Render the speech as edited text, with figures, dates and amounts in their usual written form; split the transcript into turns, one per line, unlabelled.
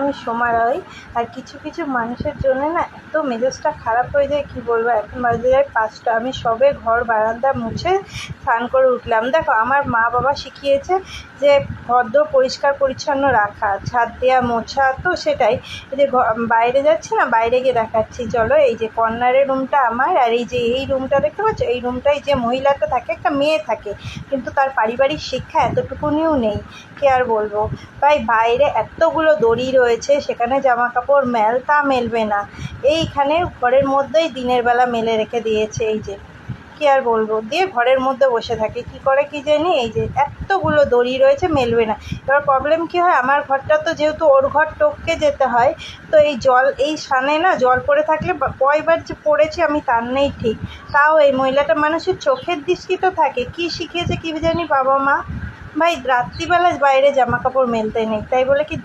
আমি সময় আর কিছু কিছু মানুষের জন্য না এত মেজাজটা খারাপ হয়ে যায় কি বলবো। এখন বাজে যায় 5টা, আমি সবে ঘর বারান্দা মুছে স্নান করে উঠলাম। দেখো আমার মা বাবা শিখিয়েছে যে ভদ্র পরিষ্কার পরিচ্ছন্ন রাখা, ছাদ দেওয়া মোছা, তো সেটাই। এই যে বাইরে যাচ্ছি না, বাইরে গিয়ে দেখাচ্ছি চলো। এই যে কর্নারের রুমটা আমার, আর এই যে এই রুমটা দেখতে পাচ্ছ, এই রুমটায় যে মহিলাটা থাকে, একটা মেয়ে থাকে, কিন্তু তার পারিবারিক শিক্ষা এতটুকুনিও নেই, কি আর বলবো ভাই। বাইরে এতগুলো দড়ি রয়েছে, সেখানে জামা কাপড় মেলতা মেলবে না, এইখানে ঘরের মধ্যেই দিনের বেলা মেলে রেখে দিয়েছে। এই যে কি আর বলবো, দিয়ে ঘরের মধ্যে বসে থাকে, কি করে কি জানি। এই যে এতগুলো দড়ি রয়েছে, মেলবে না। এবার প্রবলেম কি হয়, আমার ঘরটা তো যেহেতু ওর ঘর টপকে যেতে হয়, তো এই জল, এই সানে না জল পড়ে থাকলে কয়বার যে পড়েছি আমি তার নেই ঠিক। তাও এই মহিলাটা, মানুষের চোখের দৃষ্টি তো থাকে, কি শিখিয়েছে কি জানি বাবা মা। ভাই রাত্রিবেলা বাইরে জামা কাপড় মেলতে নেই, তাই বলে কি